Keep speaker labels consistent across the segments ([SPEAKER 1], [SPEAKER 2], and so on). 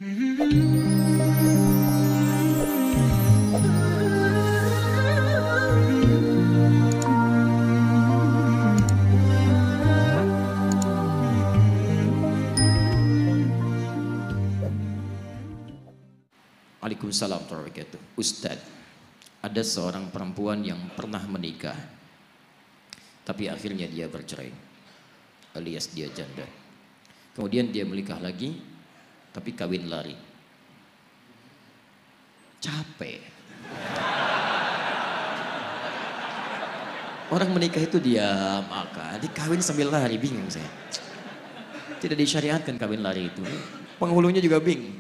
[SPEAKER 1] Waalaikumsalam warahmatullahi wabarakatuh. Ustadz, ada seorang perempuan yang pernah menikah, tapi akhirnya dia bercerai, alias dia janda. Kemudian dia menikah lagi, tapi kawin lari. Capek. Orang menikah itu diam, dikawin sambil lari, bingung saya. Tidak disyariatkan kawin lari itu. Penghulunya juga bingung.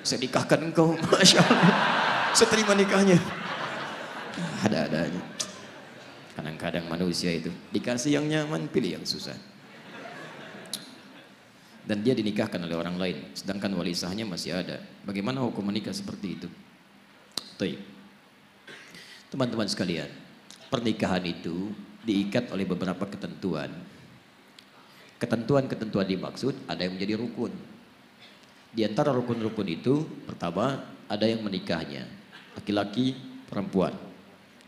[SPEAKER 1] Saya nikahkan engkau, Masya Allah. Saya terima nikahnya. Ada-ada aja. Kadang-kadang manusia itu dikasih yang nyaman, pilih yang susah. Dan dia dinikahkan oleh orang lain, sedangkan wali sahnya masih ada. Bagaimana hukum menikah seperti itu? Teman-teman sekalian, pernikahan itu diikat oleh beberapa ketentuan. Ketentuan-ketentuan dimaksud ada yang menjadi rukun. Di antara rukun-rukun itu, pertama ada yang menikahnya, laki-laki, perempuan.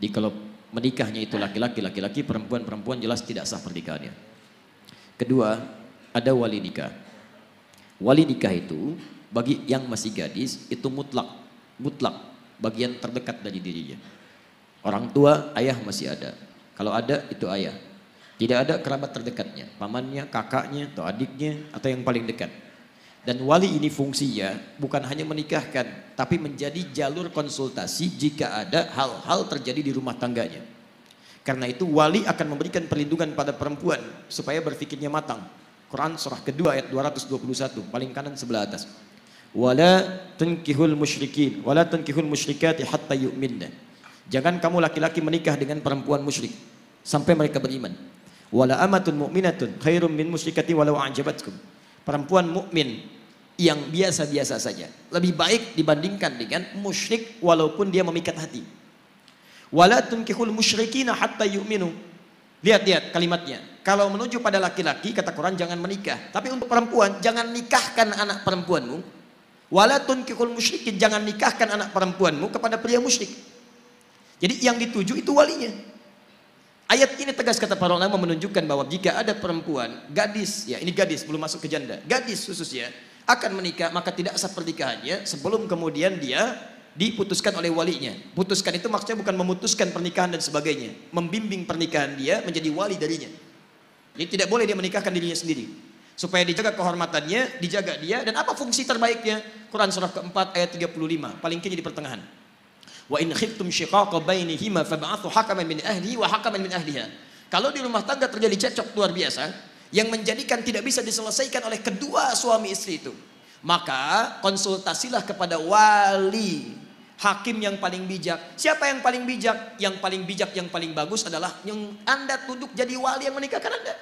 [SPEAKER 1] Jadi kalau menikahnya itu laki-laki, perempuan jelas tidak sah pernikahannya. Kedua, ada wali nikah. Wali nikah itu bagi yang masih gadis itu mutlak, bagian terdekat dari dirinya. Orang tua, ayah masih ada. Kalau ada itu ayah. Tidak ada kerabat terdekatnya, pamannya, kakaknya, atau adiknya, atau yang paling dekat. Dan wali ini fungsinya bukan hanya menikahkan, tapi menjadi jalur konsultasi jika ada hal-hal terjadi di rumah tangganya. Karena itu wali akan memberikan perlindungan pada perempuan supaya berfikirnya matang. Quran surah kedua ayat 221, paling kanan sebelah atas. Wala tunkihul musyrikin, wala tunkihul musyrikati hatta yu'minna. Jangan kamu laki-laki menikah dengan perempuan musyrik sampai mereka beriman. Wala amatun mu'minatun khairum min musyrikati walau a'jabatkum. Perempuan mukmin yang biasa-biasa saja lebih baik dibandingkan dengan musyrik walaupun dia memikat hati. Wala tunkihul musyrikina hatta yu'minu. Lihat kalimatnya. Kalau menuju pada laki-laki kata Quran jangan menikah, tapi untuk perempuan jangan nikahkan anak perempuanmu. Wala tunkihul musyrikin, jangan nikahkan anak perempuanmu kepada pria musyrik. Jadi yang dituju itu walinya. Ayat ini tegas kata para ulama menunjukkan bahwa jika ada perempuan, gadis, ya ini gadis belum masuk ke janda, gadis khususnya akan menikah, maka tidak sah pernikahannya sebelum kemudian dia diputuskan oleh walinya. Putuskan itu maksudnya bukan memutuskan pernikahan dan sebagainya, membimbing pernikahan dia menjadi wali darinya. Jadi tidak boleh dia menikahkan dirinya sendiri. Supaya dijaga kehormatannya, dijaga dia, dan apa fungsi terbaiknya? Quran surah keempat ayat 35, paling kiri di pertengahan. Wa in khiftum shiqaqa bainihima fab'athu hakaman min ahlihi wa hakaman min ahliha. Kalau di rumah tangga terjadi cekcok luar biasa yang menjadikan tidak bisa diselesaikan oleh kedua suami istri itu, maka konsultasilah kepada wali, hakim yang paling bijak. Siapa yang paling bijak? Yang paling bijak, yang paling bagus adalah yang Anda tunduk jadi wali yang menikahkan Anda.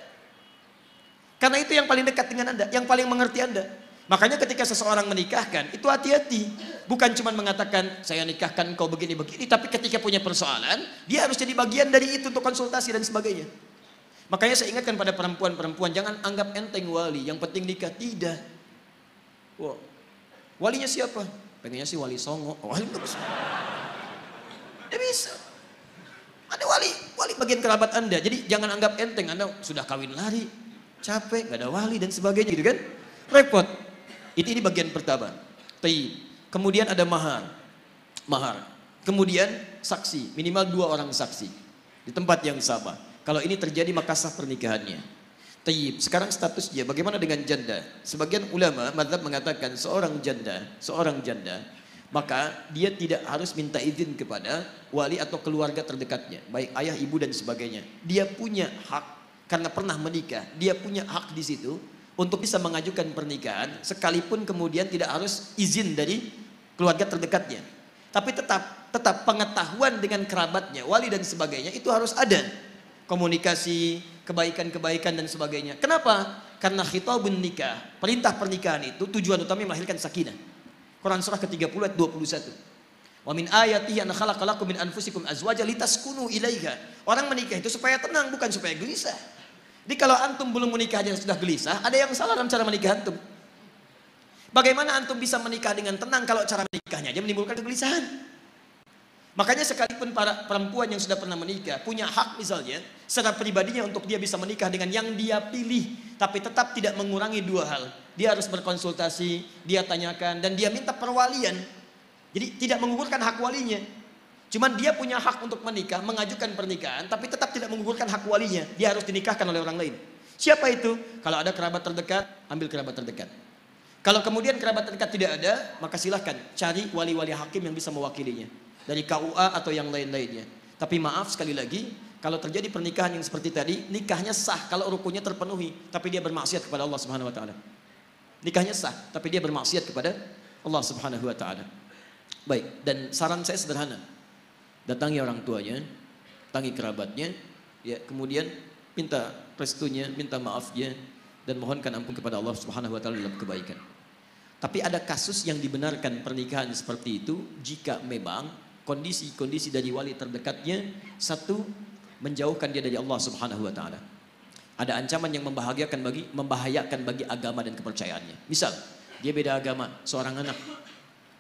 [SPEAKER 1] Karena itu yang paling dekat dengan Anda, yang paling mengerti Anda. Makanya ketika seseorang menikahkan, itu hati-hati. Bukan cuma mengatakan, saya nikahkan kau begini-begini, tapi ketika punya persoalan, dia harus jadi bagian dari itu untuk konsultasi dan sebagainya. Makanya saya ingatkan pada perempuan-perempuan, jangan anggap enteng wali, yang penting nikah. Tidak. Wow. Walinya siapa? Pengennya sih wali songo. Oh, wali bagus. Tidak bisa. Ada wali bagian kerabat Anda. Jadi jangan anggap enteng, Anda sudah kawin lari, capek, gak ada wali dan sebagainya gitu kan. Repot. Ini bagian pertama. Kemudian ada mahar. Kemudian saksi, minimal 2 orang saksi di tempat yang sama. Kalau ini terjadi maka sah pernikahannya. Sekarang statusnya bagaimana dengan janda? Sebagian ulama mazhab mengatakan seorang janda, maka dia tidak harus minta izin kepada wali atau keluarga terdekatnya, baik ayah, ibu dan sebagainya. Dia punya hak karena pernah menikah, dia punya hak di situ untuk bisa mengajukan pernikahan sekalipun kemudian tidak harus izin dari keluarga terdekatnya. Tapi tetap pengetahuan dengan kerabatnya, wali dan sebagainya itu harus ada. Komunikasi, kebaikan-kebaikan dan sebagainya. Kenapa? Karena khitabun nikah, perintah pernikahan itu tujuan utamanya melahirkan sakinah. Quran surah ke-30 ayat 21. Wa min ayatihi an khalaqalakum min anfusikum azwaja litaskunu ilaiha. Orang menikah itu supaya tenang, bukan supaya gelisah. Jadi kalau antum belum menikah aja sudah gelisah, ada yang salah dalam cara menikah antum. Bagaimana antum bisa menikah dengan tenang kalau cara menikahnya aja menimbulkan kegelisahan? Makanya sekalipun para perempuan yang sudah pernah menikah punya hak misalnya secara pribadinya untuk dia bisa menikah dengan yang dia pilih, tapi tetap tidak mengurangi dua hal. Dia harus berkonsultasi, dia tanyakan, dan dia minta perwalian. Jadi tidak menggugurkan hak walinya. Cuman dia punya hak untuk menikah, mengajukan pernikahan, tapi tetap tidak menggugurkan hak walinya. Dia harus dinikahkan oleh orang lain. Siapa itu? Kalau ada kerabat terdekat, ambil kerabat terdekat. Kalau kemudian kerabat terdekat tidak ada, maka silahkan cari wali-wali hakim yang bisa mewakilinya. Dari KUA atau yang lain-lainnya. Tapi maaf sekali lagi, kalau terjadi pernikahan yang seperti tadi, nikahnya sah kalau rukunnya terpenuhi, tapi dia bermaksiat kepada Allah Subhanahu wa taala. Nikahnya sah, tapi dia bermaksiat kepada Allah Subhanahu wa taala. Baik, dan saran saya sederhana. Datangi orang tuanya, datangi kerabatnya, ya, kemudian minta restunya, minta maafnya, dan mohonkan ampun kepada Allah Subhanahu wa taala dalam kebaikan. Tapi ada kasus yang dibenarkan pernikahan seperti itu jika memang kondisi-kondisi dari wali terdekatnya, satu, menjauhkan dia dari Allah Subhanahu wa taala. Ada ancaman yang membahayakan bagi agama dan kepercayaannya. Misal, dia beda agama, seorang anak.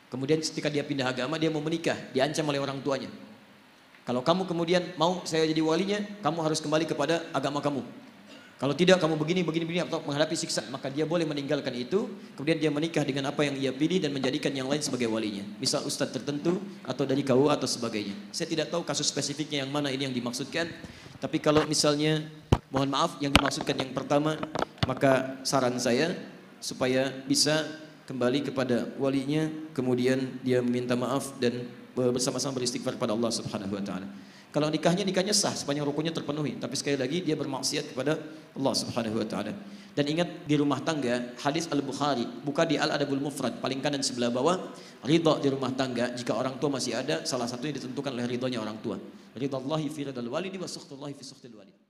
[SPEAKER 1] Kemudian ketika dia pindah agama, dia mau menikah, diancam oleh orang tuanya. Kalau kamu kemudian mau saya jadi walinya, kamu harus kembali kepada agama kamu. Kalau tidak, kamu begini atau menghadapi siksa, maka dia boleh meninggalkan itu, kemudian dia menikah dengan apa yang ia pilih dan menjadikan yang lain sebagai walinya. Misal ustadz tertentu atau dari KUA atau sebagainya. Saya tidak tahu kasus spesifiknya yang mana ini yang dimaksudkan, tapi kalau misalnya, mohon maaf, yang dimaksudkan yang pertama, maka saran saya supaya bisa kembali kepada walinya, kemudian dia meminta maaf dan bersama-sama beristighfar kepada Allah Subhanahu wa taala. Kalau nikahnya sah sepanjang rukunnya terpenuhi, tapi sekali lagi dia bermaksiat kepada Allah Subhanahu wa taala. Dan ingat, di rumah tangga, hadis Al-Bukhari, buka di Al-Adabul Mufrad paling kanan sebelah bawah, ridha di rumah tangga jika orang tua masih ada, salah satunya ditentukan oleh ridhonya orang tua. Ridhallahi fi ridhal walidi wa sukhtullahi fi sukhtil walid.